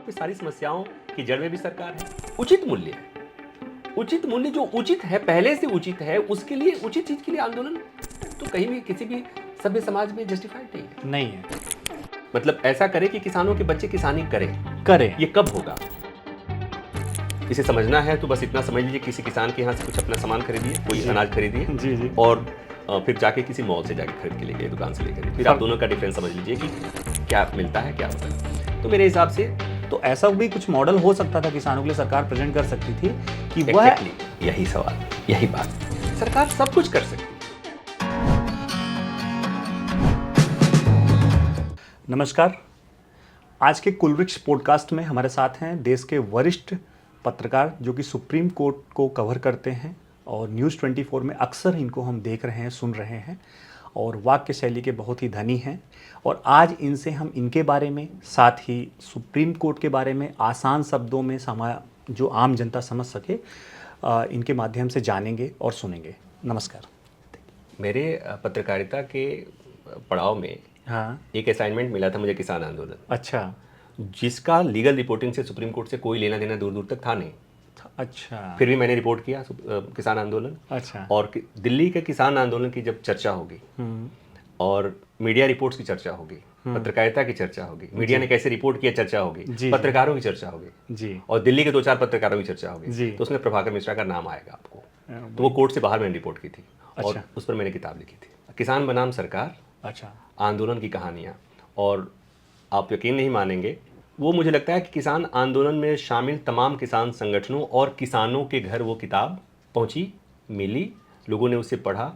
ये सारी समस्याओं की जड़ में भी सरकार है। उचित मूल्य है, उचित मूल्य जो उचित है, पहले से उचित है, उसके लिए उचित चीज के लिए आंदोलन तो कहीं भी किसी भी सभ्य समाज में जस्टिफाइड नहीं है। मतलब ऐसा करे कि किसानों के बच्चे किसानी करें, ये कब होगा? इसे समझना है तो बस इतना समझ लीजिए, किसी किसान के यहाँ से कुछ अपना सामान खरीदिए, कोई अनाज खरीदिए जी। और फिर जाके किसी मॉल से जाके खरीद के लेके, दुकान से लेकर, फिर आप दोनों का डिफरेंस समझ लीजिए कि क्या मिलता है, क्या होता है। तो मेरे हिसाब से तो ऐसा भी कुछ मॉडल हो सकता था किसानों के लिए, सरकार प्रेजेंट कर सकती थी कि exactly, यही सवाल, यही बात, सरकार सब कुछ कर सकती है। नमस्कार, आज के कुलवृक्ष पॉडकास्ट में हमारे साथ हैं देश के वरिष्ठ पत्रकार जो कि सुप्रीम कोर्ट को कवर करते हैं और न्यूज़ 24 में अक्सर इनको हम देख रहे हैं, सुन रहे हैं और वाक्य शैली के बहुत ही धनी हैं। और आज इनसे हम इनके बारे में, साथ ही सुप्रीम कोर्ट के बारे में आसान शब्दों में जो आम जनता समझ सके, इनके माध्यम से जानेंगे और सुनेंगे। नमस्कार। मेरे पत्रकारिता के पड़ाव में एक असाइनमेंट मिला था मुझे, किसान आंदोलन। अच्छा। जिसका लीगल रिपोर्टिंग से सुप्रीम कोर्ट से कोई लेना देना दूर दूर तक था नहीं। अच्छा। फिर भी मैंने रिपोर्ट किया किसान आंदोलन। अच्छा। और दिल्ली के किसान आंदोलन की जब चर्चा होगी और मीडिया रिपोर्ट्स की चर्चा होगी, पत्रकारिता की चर्चा होगी, मीडिया ने कैसे रिपोर्ट किया चर्चा होगी, पत्रकारों की चर्चा होगी और दिल्ली के 2-4 पत्रकारों की चर्चा होगी, तो उसमें प्रभाकर मिश्रा का नाम आएगा आपको। तो वो कोर्ट से बाहर मैंने रिपोर्ट की थी और उस पर मैंने किताब लिखी थी, किसान बनाम सरकार, आंदोलन की कहानियाँ। और आप यकीन नहीं मानेंगे, वो मुझे लगता है कि किसान आंदोलन में शामिल तमाम किसान संगठनों और किसानों के घर वो किताब पहुंची, मिली, लोगों ने उसे पढ़ा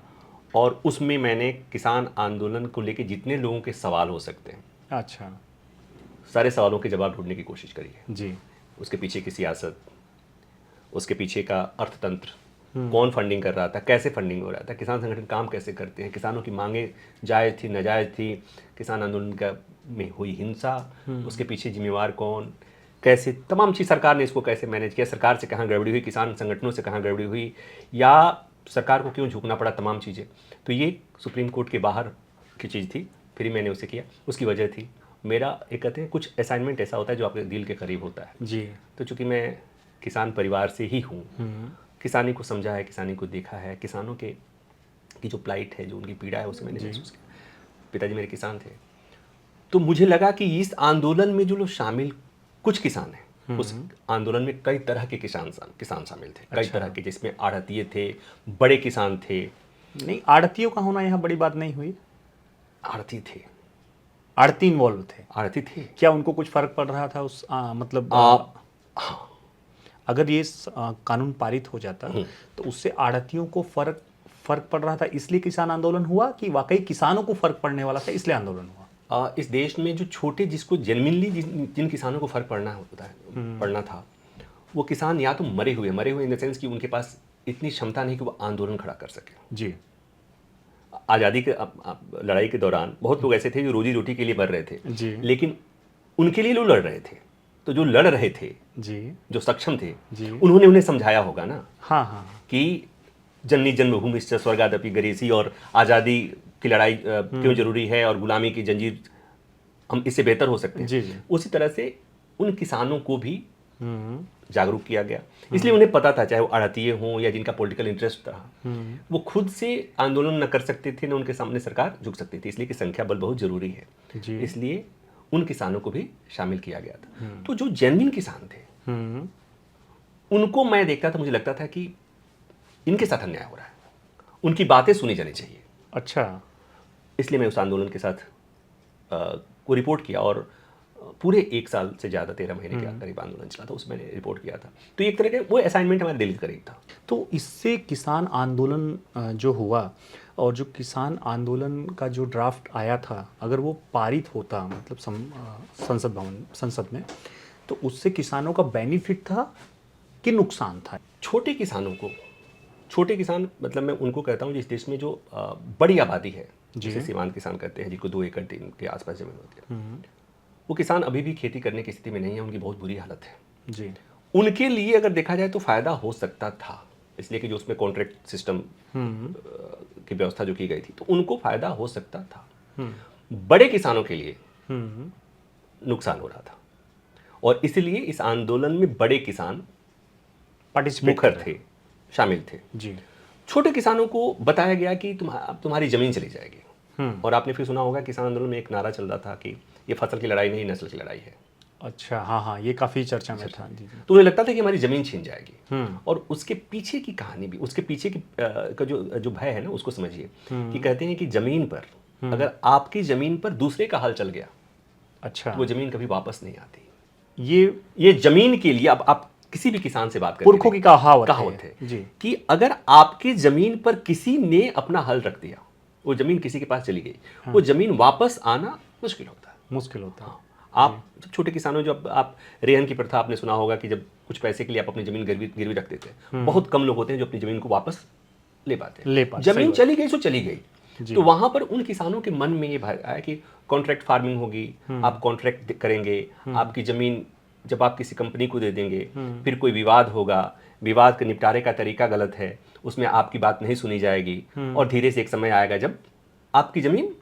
और उसमें मैंने किसान आंदोलन को लेके जितने लोगों के सवाल हो सकते हैं, सारे सवालों के जवाब ढूंढने की कोशिश करी है जी। उसके पीछे की सियासत, उसके पीछे का अर्थतंत्र, कौन फंडिंग कर रहा था, कैसे फंडिंग हो रहा था, किसान संगठन काम कैसे करते हैं, किसानों की मांगे जायज़ थी, नाजायज़ थी, किसान आंदोलन का में हुई हिंसा, उसके पीछे जिम्मेवार कौन, कैसे तमाम चीज़, सरकार ने इसको कैसे मैनेज किया, सरकार से कहाँ गड़बड़ी हुई, किसान संगठनों से कहाँ गड़बड़ी हुई, या सरकार को क्यों झुकना पड़ा, तमाम चीज़ें। तो ये सुप्रीम कोर्ट के बाहर की चीज़ थी, फिर मैंने उसे किया। उसकी वजह थी मेरा, एक कहते हैं कुछ असाइनमेंट ऐसा होता है जो आपके दिल के करीब होता है जी। तो चूँकि मैं किसान परिवार से ही हूँ, किसानी को समझा है, किसानी को देखा है, किसानों की जो प्लाइट है, जो उनकी पीड़ा है, उसे मैंने महसूस किया। पिताजी मेरे किसान थे, तो मुझे लगा कि इस आंदोलन में जो लोग शामिल, कुछ किसान हैं, उस आंदोलन में कई तरह के किसान शामिल थे। कई तरह के, जिसमें आढ़तिये थे, बड़े किसान थे। नहीं, आढ़तियों का होना यहाँ बड़ी बात नहीं हुई। आढ़ती थे, आढ़ती इन्वॉल्व थे, आढ़ती थे। क्या उनको कुछ फर्क पड़ रहा था उस मतलब हाँ, अगर ये कानून पारित हो जाता तो उससे आढ़तियों को फर्क पड़ रहा था इसलिए किसान आंदोलन हुआ, कि वाकई किसानों को फर्क पड़ने वाला था इसलिए आंदोलन हुआ? इस देश में जो छोटे, जिसको जेन्युइनली जिन किसानों को फर्क पड़ना था, वो किसान या तो मरे हुए इन द सेंस कि उनके पास इतनी क्षमता नहीं कि वो आंदोलन खड़ा कर सके जी। आज़ादी के लड़ाई के दौरान बहुत लोग ऐसे थे जो रोजी रोटी के लिए मर रहे थे जी, लेकिन उनके लिए लोग लड़ रहे थे। तो जो लड़ रहे थे जी, जो सक्षम थे जी, उन्होंने उन्हें समझाया होगा ना कि जननी जन्मभूमि स्वर्गादपि गरीयसी, और आज़ादी की लड़ाई क्यों जरूरी है, और गुलामी की जंजीर हम इससे बेहतर हो सकते हैं जी। उसी तरह से उन किसानों को भी जागरूक किया गया। इसलिए उन्हें पता था, चाहे वो आढ़तिये हों या जिनका पॉलिटिकल इंटरेस्ट था, वो खुद से आंदोलन न कर सकते थे, न उनके सामने सरकार झुक सकती थी, इसलिए कि संख्या बल बहुत जरूरी है जी। इसलिए उन किसानों को भी शामिल किया गया था। तो जो जेन्युइन किसान थे, उनको मैं देखता था, मुझे लगता था कि इनके साथ अन्याय हो रहा है, उनकी बातें सुनी जानी चाहिए। अच्छा, इसलिए मैं उस आंदोलन के साथ को रिपोर्ट किया और पूरे 1 साल से ज़्यादा, 13 महीने के करीब आंदोलन चला था, उसमें मैंने रिपोर्ट किया था। तो एक तरह का वो असाइनमेंट हमारे दिल के करीब था। तो इससे किसान आंदोलन जो हुआ और जो किसान आंदोलन का जो ड्राफ्ट आया था, अगर वो पारित होता मतलब संसद में, तो उससे किसानों का बेनिफिट था कि नुकसान था? छोटे किसानों को, छोटे किसान मतलब मैं उनको कहता हूँ जिस देश में जो बड़ी आबादी है, जिसे सीमांत किसान कहते हैं, जिनको 2 एकड़ 3 के आसपास जमीन होती है, वो किसान अभी भी खेती करने की स्थिति में नहीं है, उनकी बहुत बुरी हालत है जी। उनके लिए अगर देखा जाए तो फ़ायदा हो सकता था, इसलिए कि जो उसमें कॉन्ट्रैक्ट सिस्टम की व्यवस्था जो की गई थी, तो उनको फ़ायदा हो सकता था। बड़े किसानों के लिए नुकसान हो रहा था, और इसलिए इस आंदोलन में बड़े किसान मुखर थे, शामिल थे जी। छोटे किसानों को बताया गया कि तुम्हारी जमीन चली जाएगी। और आपने फिर सुना होगा किसान आंदोलन में एक नारा चल रहा था कि ये फसल की लड़ाई नहीं, नस्ल की लड़ाई है। अच्छा, हाँ, ये काफी चर्चा में था जी। तो उन्हें लगता था कि हमारी जमीन छीन जाएगी। और उसके पीछे की कहानी भी, उसके पीछे की का जो भय है ना, उसको समझिए कि कहते हैं कि जमीन पर अगर आपकी जमीन पर दूसरे का हल चल गया, अच्छा, तो वो जमीन कभी वापस नहीं आती। ये जमीन के लिए, अब आप किसी भी किसान से बात करें, पुरखों की कहावत है जी, कि अगर आपकी जमीन पर किसी ने अपना हल रख दिया, वो जमीन किसी के पास चली गई, वो जमीन वापस आना मुश्किल होता है। आप जब छोटे किसानों, जब आप रेहन की प्रथा आपने सुना होगा कि जब कुछ पैसे के लिए आप अपनी जमीन गिरवी रख देते हैं, बहुत कम लोग होते हैं जो अपनी जमीन को वापस ले पाते हैं। जमीन चली गई सो चली गई। तो वहां पर उन किसानों के मन में ये भय आया कि कॉन्ट्रैक्ट फार्मिंग होगी, आप कॉन्ट्रैक्ट करेंगे, आपकी जमीन जब आप किसी कंपनी को दे देंगे, फिर कोई विवाद होगा, विवाद के निपटारे का तरीका गलत है, उसमें आपकी बात नहीं सुनी जाएगी, और धीरे से एक समय आएगा जब आपकी जमीन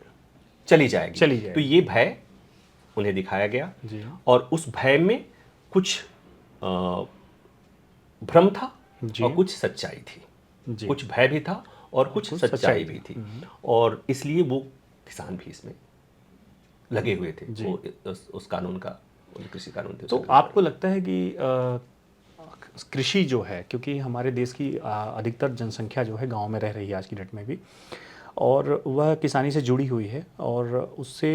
चली जाएगी। तो ये भय उन्हें दिखाया गया जी। और उस भय में कुछ भ्रम था और कुछ सच्चाई थी जी। कुछ भय भी था और कुछ सच्चाई भी थी। और इसलिए वो किसान भी इसमें लगे हुए थे जी। वो उस कानून का, कृषि कानून थे। तो आपको लगता है कि कृषि जो है, क्योंकि हमारे देश की अधिकतर जनसंख्या जो है गांव में रह रही है आज की डेट में भी, और वह किसानी से जुड़ी हुई है, और उससे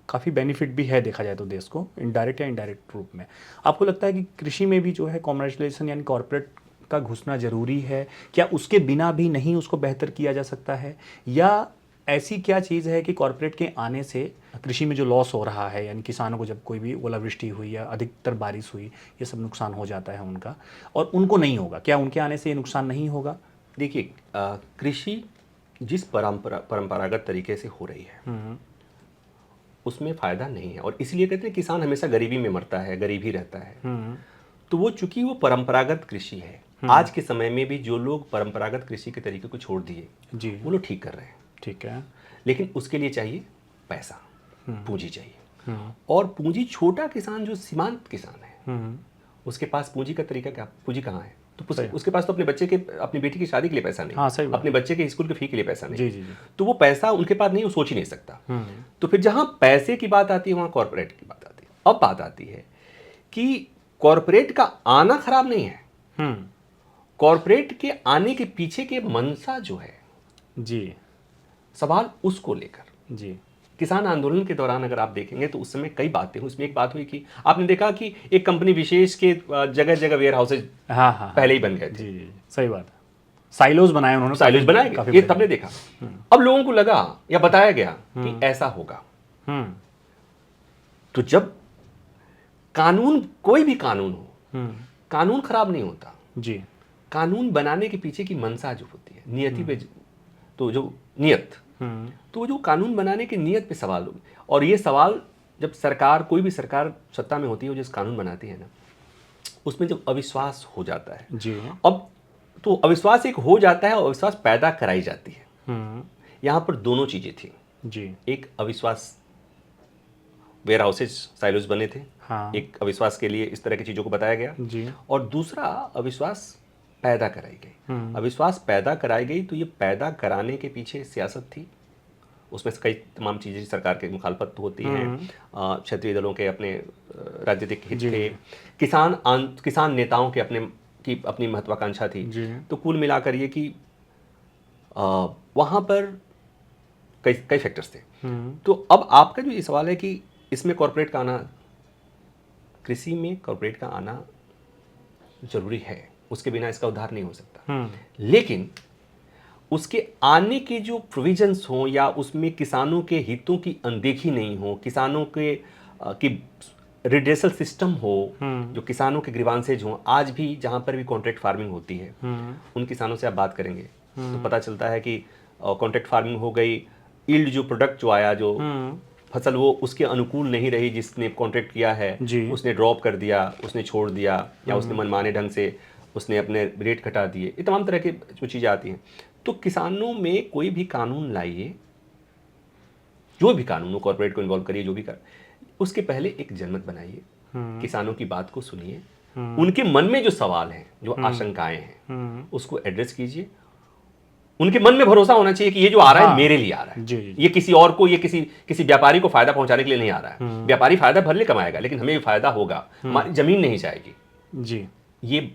काफ़ी बेनिफिट भी है देखा जाए तो देश को, इनडायरेक्ट या इनडायरेक्ट रूप में। आपको लगता है कि कृषि में भी जो है कॉमर्शियलाइजेशन यानी कॉर्पोरेट का घुसना जरूरी है? क्या उसके बिना भी नहीं उसको बेहतर किया जा सकता है? या ऐसी क्या चीज़ है कि कॉर्पोरेट के आने से कृषि में जो लॉस हो रहा है, यानी किसानों को जब कोई भी ओलावृष्टि हुई या अधिकतर बारिश हुई, ये सब नुकसान हो जाता है उनका, और उनको नहीं होगा, क्या उनके आने से ये नुकसान नहीं होगा? देखिए, कृषि जिस परंपरागत तरीके से हो रही है उसमें फ़ायदा नहीं है, और इसलिए कहते हैं किसान हमेशा गरीबी में मरता है, गरीब ही रहता है। तो वो चूंकि वो परंपरागत कृषि है, आज के समय में भी जो लोग परंपरागत कृषि के तरीके को छोड़ दिए जी, वो लोग ठीक कर रहे हैं। ठीक है, लेकिन उसके लिए चाहिए पैसा, पूंजी चाहिए। और पूंजी, छोटा किसान जो सीमांत किसान है, उसके पास पूंजी का तरीका क्या, पूंजी कहाँ है? तो उसके पास तो अपनी बेटी की शादी के लिए पैसा नहीं, हाँ, अपने बच्चे के स्कूल के फी के लिए पैसा नहीं जी, जी, जी। तो वो पैसा उनके पास नहीं, वो सोच ही नहीं सकता। तो फिर जहां पैसे की बात आती है वहां कॉर्पोरेट की बात आती है। अब बात आती है कि कॉर्पोरेट का आना खराब नहीं है, कॉर्पोरेट के आने के पीछे के मंशा जो है जी, सवाल उसको लेकर जी। किसान आंदोलन के दौरान अगर आप देखेंगे तो उस समय कई बातें हुई। उसमें एक बात हुई कि आपने देखा कि एक कंपनी विशेष के जगह जगह वेयर हाउसेज पहले ही बन गए थे। जी, सही बात है। साइलोज बनाए उन्होंने, साइलोज बनाए गए, ये तब ने देखा। अब लोगों को लगा या बताया गया कि ऐसा होगा। तो जब कानून, कोई भी कानून हो, कानून खराब नहीं होता जी, कानून बनाने के पीछे की मंशा जो होती है, नियति पे, तो जो नियत, तो जो कानून बनाने की नियत पे सवाल हो। और ये सवाल जब सरकार, कोई भी सरकार सत्ता में होती है, जिस कानून बनाती है ना, उसमें जब अविश्वास हो जाता है जी, अब तो अविश्वास एक हो जाता है और अविश्वास पैदा कराई जाती है। यहाँ पर दोनों चीजें थी जी, एक अविश्वास, वेयर हाउसेज, साइलोज बने थे, हाँ, एक अविश्वास के लिए इस तरह की चीजों को बताया गया जी, और दूसरा अविश्वास पैदा कराई गई। अविश्वास पैदा कराई गई तो ये पैदा कराने के पीछे सियासत थी, उसमें कई तमाम चीज़ें सरकार के मुखालफत होती हैं, क्षेत्रीय दलों के अपने राजनीतिक हित थे, किसान नेताओं के अपनी महत्वाकांक्षा थी। तो कुल मिलाकर ये कि वहाँ पर कई फैक्टर्स थे। तो अब आपका जो ये सवाल है कि इसमें कॉर्पोरेट का आना, कृषि में कॉर्पोरेट का आना जरूरी है, उसके बिना इसका उद्धार नहीं हो सकता। लेकिन उसके आने के जो प्रोविजंस हों या उसमें किसानों के हितों की अनदेखी नहीं हो, किसानों के की रिड्रेसल सिस्टम हो, जो किसानों के ग्रीवांसेज हों। आज भी जहाँ पर भी कॉन्ट्रैक्ट फार्मिंग होती है, उन किसानों से आप बात करेंगे तो पता चलता है कि कॉन्ट्रैक्ट फार्मिंग हो गई, यील्ड जो प्रोडक्ट जो आया, जो फसल वो उसके अनुकूल नहीं रही, जिसने कॉन्ट्रैक्ट किया है उसने ड्रॉप कर दिया, उसने छोड़ दिया, या उसने मनमाने ढंग से उसने अपने रेट घटा दिए। ये तमाम तरह की जो चीज़ें आती हैं। तो किसानों में कोई भी कानून लाइए, जो भी कानून हो, कॉर्पोरेट को इन्वॉल्व करिए, जो भी कर, उसके पहले एक जनमत बनाइए किसानों की बात को सुनिए, उनके मन में जो सवाल हैं, जो आशंकाएं हैं, उसको एड्रेस कीजिए। उनके मन में भरोसा होना चाहिए कि ये जो आ रहा है मेरे लिए आ रहा है, ये किसी और को, ये किसी व्यापारी को फायदा पहुंचाने के लिए नहीं आ रहा है। व्यापारी फायदा भले कमाएगा, लेकिन हमें भी फायदा होगा, हमारी जमीन नहीं जाएगी जी। ये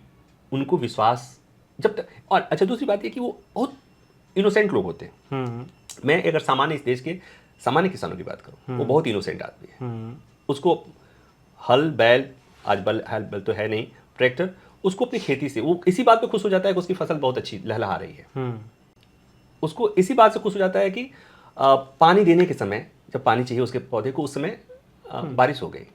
उनको विश्वास जब तक। और अच्छा, दूसरी बात ये कि वो बहुत इनोसेंट लोग होते हैं। मैं अगर सामान्य इस देश के सामान्य किसानों की बात करूं, वो बहुत इनोसेंट आदमी है। उसको हल बैल, आज बैल तो है नहीं, ट्रैक्टर, उसको अपनी खेती से वो इसी बात पे खुश हो जाता है कि उसकी फसल बहुत अच्छी लहलहा रही है। उसको इसी बात से खुश हो जाता है कि पानी देने के समय, जब पानी चाहिए उसके पौधे को, उस समय बारिश हो गई।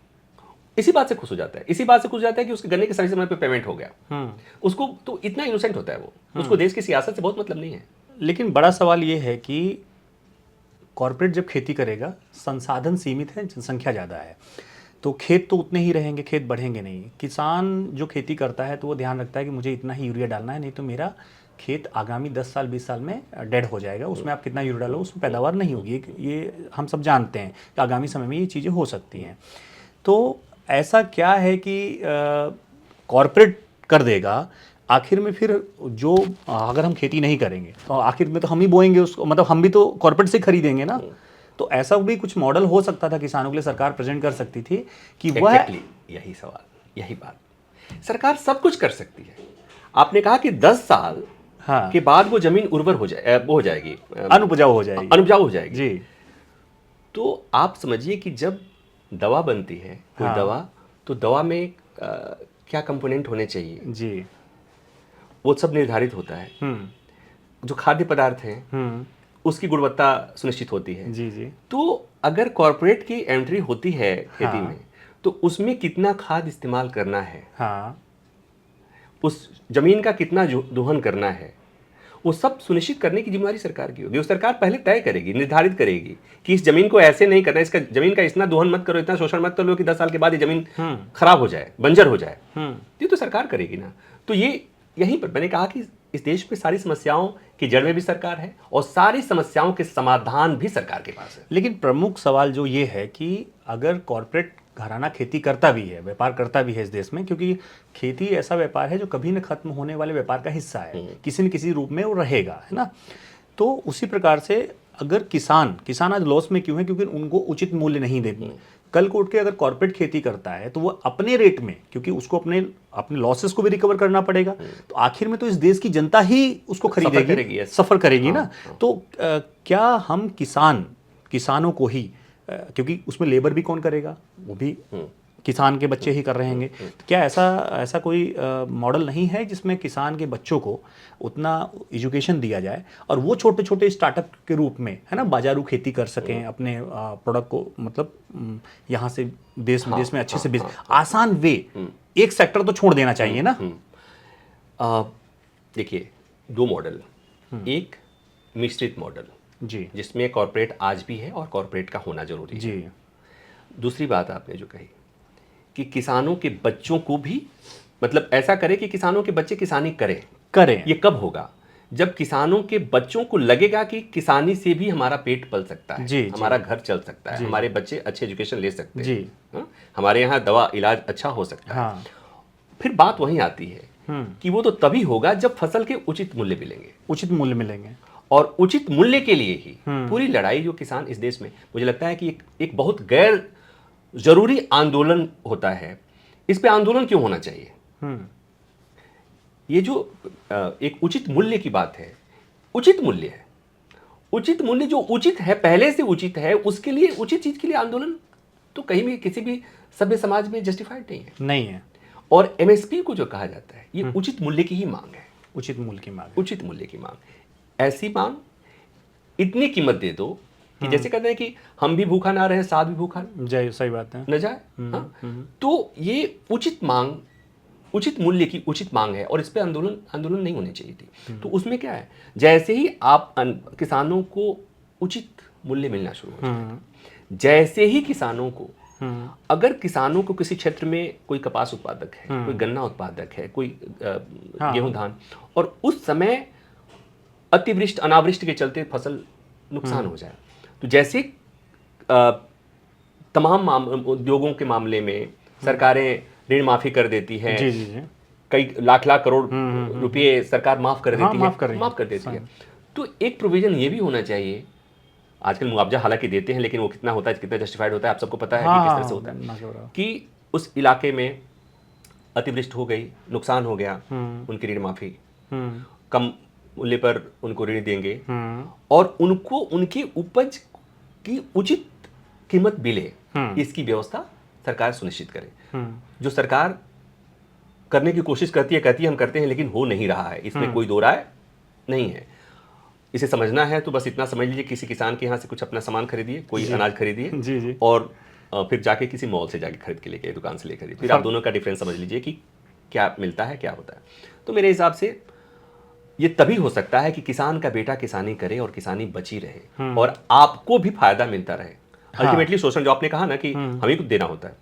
इसी बात से खुश हो जाता है। इसी बात से खुश हो जाता है कि उसके गन्ने के सही समय पे पेमेंट हो गया। उसको तो इतना इनोसेंट होता है वो, उसको देश की सियासत से बहुत मतलब नहीं है। लेकिन बड़ा सवाल ये है कि कॉर्पोरेट जब खेती करेगा, संसाधन सीमित है, जनसंख्या ज़्यादा है, तो खेत तो उतने ही रहेंगे, खेत बढ़ेंगे नहीं। किसान जो खेती करता है तो वो ध्यान रखता है कि मुझे इतना ही यूरिया डालना है, नहीं तो मेरा खेत आगामी 10 साल 20 साल में डेड हो जाएगा। उसमें आप कितना यूरिया डालो, उसमें पैदावार नहीं होगी। ये हम सब जानते हैं कि आगामी समय में ये चीज़ें हो सकती हैं। तो ऐसा क्या है कि कॉर्पोरेट कर देगा आखिर में? फिर जो अगर हम खेती नहीं करेंगे तो आखिर में तो हम ही बोएंगे उसको, मतलब हम भी तो कॉर्पोरेट से खरीदेंगे ना। तो ऐसा भी कुछ मॉडल हो सकता था किसानों के लिए, सरकार प्रेजेंट कर सकती थी कि वह यही सवाल, यही बात, सरकार सब कुछ कर सकती है। आपने कहा कि 10 साल के बाद वो जमीन उर्वर हो जाएगी, अनुपजाऊ हो जाएगी जी। तो आप समझिए कि जब दवा बनती है कोई दवा, तो दवा में क्या कंपोनेंट होने चाहिए जी, वो सब निर्धारित होता है। जो खाद्य पदार्थ हैं उसकी गुणवत्ता सुनिश्चित होती है जी जी। तो अगर कॉर्पोरेट की एंट्री होती है खेती में, तो उसमें कितना खाद इस्तेमाल करना है, उस जमीन का कितना दोहन करना है, वो सब सुनिश्चित करने की जिम्मेदारी सरकार की होगी। वो सरकार पहले तय करेगी, निर्धारित करेगी कि इस जमीन को ऐसे नहीं करना, इसका जमीन का इतना दोहन मत करो, इतना शोषण मत करो कि 10 साल के बाद ये जमीन खराब हो जाए, बंजर हो जाए। ये तो सरकार करेगी ना। तो ये यहीं पर मैंने कहा कि इस देश में सारी समस्याओं की जड़ में भी सरकार है और सारी समस्याओं के समाधान भी सरकार के पास है। लेकिन प्रमुख सवाल जो ये है कि अगर कॉर्पोरेट घराना खेती करता भी है, व्यापार करता भी है इस देश में, क्योंकि खेती ऐसा व्यापार है जो कभी न खत्म होने वाले व्यापार का हिस्सा है, किसी न किसी रूप में वो रहेगा, है ना। तो उसी प्रकार से अगर किसान आज लॉस में क्यों है? क्योंकि उनको उचित मूल्य नहीं देते। कल को उठ के अगर कॉर्पोरेट खेती करता है तो वो अपने रेट में, क्योंकि उसको अपने लॉसेस को भी रिकवर करना पड़ेगा, तो आखिर में तो इस देश की जनता ही उसको खरीदेगी, सफर करेगी ना। तो क्या हम किसानों को ही, क्योंकि उसमें लेबर भी कौन करेगा, वो भी किसान के बच्चे ही कर रहे हैं। तो क्या ऐसा कोई मॉडल नहीं है जिसमें किसान के बच्चों को उतना एजुकेशन दिया जाए और वो छोटे छोटे स्टार्टअप के रूप में, है ना, बाजारू खेती कर सकें, अपने प्रोडक्ट को, मतलब यहाँ से देश विदेश में अच्छे से बेच, आसान वे। एक सेक्टर तो छोड़ देना चाहिए ना। देखिए, 2 मॉडल, एक मिश्रित मॉडल जी, जिसमें कॉर्पोरेट आज भी है और कॉर्पोरेट का होना जरूरी जी है। दूसरी बात आपने जो कही कि किसानों के बच्चों को भी, मतलब ऐसा करे कि किसानों के बच्चे किसानी करें। ये कब होगा? जब किसानों के बच्चों को लगेगा कि किसानी से भी हमारा पेट पल सकता है, हमारा घर चल सकता है, हमारे बच्चे अच्छे एजुकेशन ले सकते हैं, हमारे यहाँ दवा इलाज अच्छा हो सकता है। फिर बात वहीं आती है कि वो तो तभी होगा जब फसल के उचित मूल्य मिलेंगे। और उचित मूल्य के लिए ही पूरी लड़ाई जो किसान इस देश में, मुझे लगता है कि एक बहुत गैर जरूरी आंदोलन होता है। इस पे आंदोलन क्यों होना चाहिए? ये जो एक उचित मूल्य की बात है, उचित मूल्य है, उचित मूल्य जो उचित है, पहले से उचित है, उसके लिए, उचित चीज के लिए आंदोलन तो कहीं भी किसी भी सभ्य समाज में जस्टिफाइड नहीं है। और एमएसपी को जो कहा जाता है, ये उचित मूल्य की ही मांग है। उचित मूल्य की मांग। ऐसी मांग, इतनी कीमत दे दो कि जैसे कहते हैं कि हम भी भूखा ना रहे, साथ भी भूखा सही बात है, न जाए। तो ये उचित मांग, उचित मूल्य की उचित मांग है और इस पे आंदोलन नहीं होनी चाहिए थी। तो उसमें क्या है, जैसे ही आप किसानों को उचित मूल्य मिलना शुरू हो जाए, जैसे ही किसानों को, अगर किसानों को किसी क्षेत्र में कोई कपास उत्पादक है, कोई गन्ना उत्पादक है, कोई गेहूं धान, और उस समय अतिवृष्टि अनावृष्टि के चलते फसल नुकसान हो जाए, तो जैसे तमाम उद्योगों के मामले में, सरकारें ऋण माफी कर देती है, जी जी जी, कई लाख लाख करोड़ रुपए सरकार माफ कर देती है, माफ कर देती है। तो एक प्रोविजन ये भी होना चाहिए, आजकल मुआवजा हालांकि देते हैं लेकिन वो कितना होता है, कितना जस्टिफाइड होता है, आप सबको पता है कि किस तरह से होता है, कि उस इलाके में अतिवृष्टि हो गई, नुकसान हो गया, उनकी ऋण माफी, कम मूल्य पर उनको ऋण देंगे और उनको उनकी उपज की उचित कीमत मिले, इसकी व्यवस्था सरकार सुनिश्चित करे। जो सरकार करने की कोशिश करती है हम करते हैं, लेकिन हो नहीं रहा है, इसमें कोई दो राय नहीं है। इसे समझना है तो बस इतना समझ लीजिए, किसी किसान के यहाँ से कुछ अपना सामान खरीदिए, कोई अनाज खरीदिए और फिर जाके किसी मॉल से जाके खरीद के लेके, दुकान से लेकर, फिर आप दोनों का डिफरेंस समझ लीजिए कि क्या मिलता है, क्या होता है। तो मेरे हिसाब से ये तभी हो सकता है कि किसान का बेटा किसानी करे और किसानी बची रहे और आपको भी फायदा मिलता रहे। अल्टीमेटली शोषण, जो आपने कहा ना कि हमें कुछ देना होता है,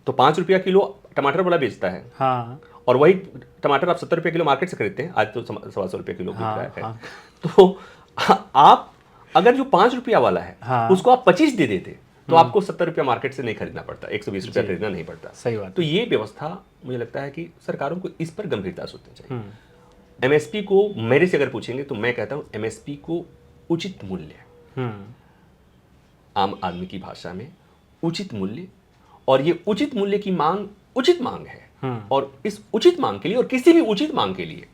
तो 5 रुपया किलो टमाटर वाला बेचता है और वही टमाटर आप 70 रुपये किलो मार्केट से खरीदते हैं, आज तो 125 रुपये किलो बिक रहा है। तो आप अगर जो 5 रुपया वाला है उसको आप 25 दे देते तो आपको 70 रुपया मार्केट से नहीं खरीदना पड़ता, 120 रुपया खरीदना नहीं पड़ता। सही बात। तो ये व्यवस्था मुझे लगता है कि सरकारों को इस पर गंभीरता सोचनी चाहिए। एमएसपी को मेरे से अगर पूछेंगे तो मैं कहता हूं एमएसपी को उचित मूल्य, आम आदमी की भाषा में उचित मूल्य, और ये उचित मूल्य की मांग उचित मांग है और इस उचित मांग के लिए और किसी भी उचित मांग के लिए,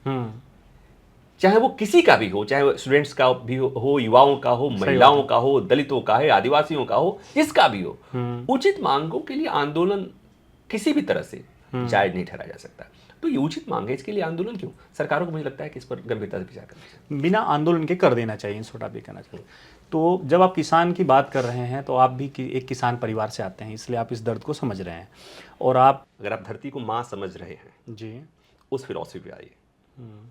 चाहे वो किसी का भी हो, चाहे वो स्टूडेंट्स का भी हो, युवाओं का हो, महिलाओं का हो, दलितों का है, आदिवासियों का हो, जिसका भी हो, उचित मांगों के लिए आंदोलन किसी भी तरह से जायज नहीं ठहराया जा सकता। तो ये उचित मांग है, इसके लिए आंदोलन क्यों? सरकारों को मुझे लगता है कि इस पर गंभीरता से विचार करना चाहिए, बिना आंदोलन के कर देना चाहिए, छोटा भी कहना चाहिए। तो जब आप किसान की बात कर रहे हैं तो आप भी एक किसान परिवार से आते हैं, इसलिए आप इस दर्द को समझ रहे हैं। और आप अगर आप धरती को माँ समझ रहे हैं जी, उस फिलॉसफी पे आइए।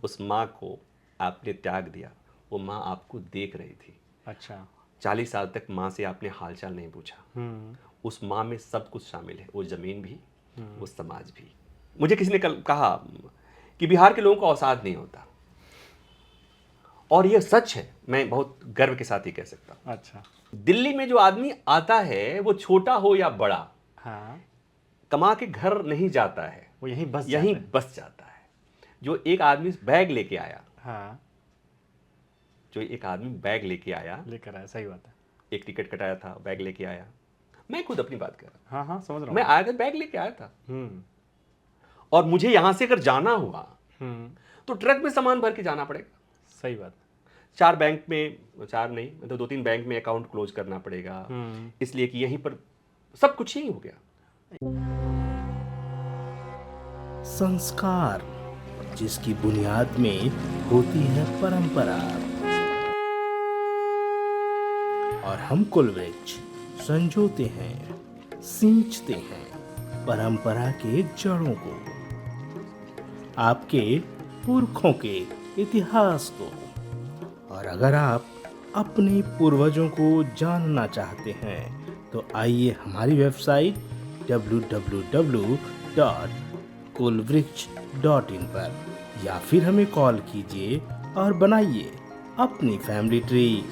उस माँ को आपने त्याग दिया, वो माँ आपको देख रही थी। अच्छा, 40 साल तक माँ से आपने हालचाल नहीं पूछा। उस माँ में सब कुछ शामिल है, वो जमीन भी, वो समाज भी। मुझे किसी ने कल कहा कि बिहार के लोगों को अवसाद नहीं होता, और ये सच है, मैं बहुत गर्व के साथ ही कह सकता हूँ। अच्छा, दिल्ली में जो आदमी आता है, वो छोटा हो या बड़ा, कमा के घर नहीं जाता है, वो यहीं बस जाता है। जो एक आदमी बैग लेके आया, लेकर आया, सही बात है, एक टिकट कटाया था, बैग लेके आया। मैं खुद अपनी बात कर रहा हूँ, समझ रहा हूँ। मैं आया था, बैग लेके आया था, और मुझे यहां से अगर जाना हुआ तो ट्रक में सामान भर के जाना पड़ेगा। सही बात। 4 बैंक में, 4 नहीं मतलब 2-3 बैंक में अकाउंट क्लोज करना पड़ेगा, इसलिए कि यहीं पर सब कुछ ही हो गया। संस्कार, जिसकी बुनियाद में होती है परंपरा, और हम कुलवृक्ष संजोते हैं, सींचते हैं परंपरा के जड़ों को, आपके पुरखों के इतिहास को। और अगर आप अपने पूर्वजों को जानना चाहते हैं तो आइए हमारी वेबसाइट www.kulvriksh.in पर, या फिर हमें कॉल कीजिए और बनाइए अपनी फैमिली ट्री।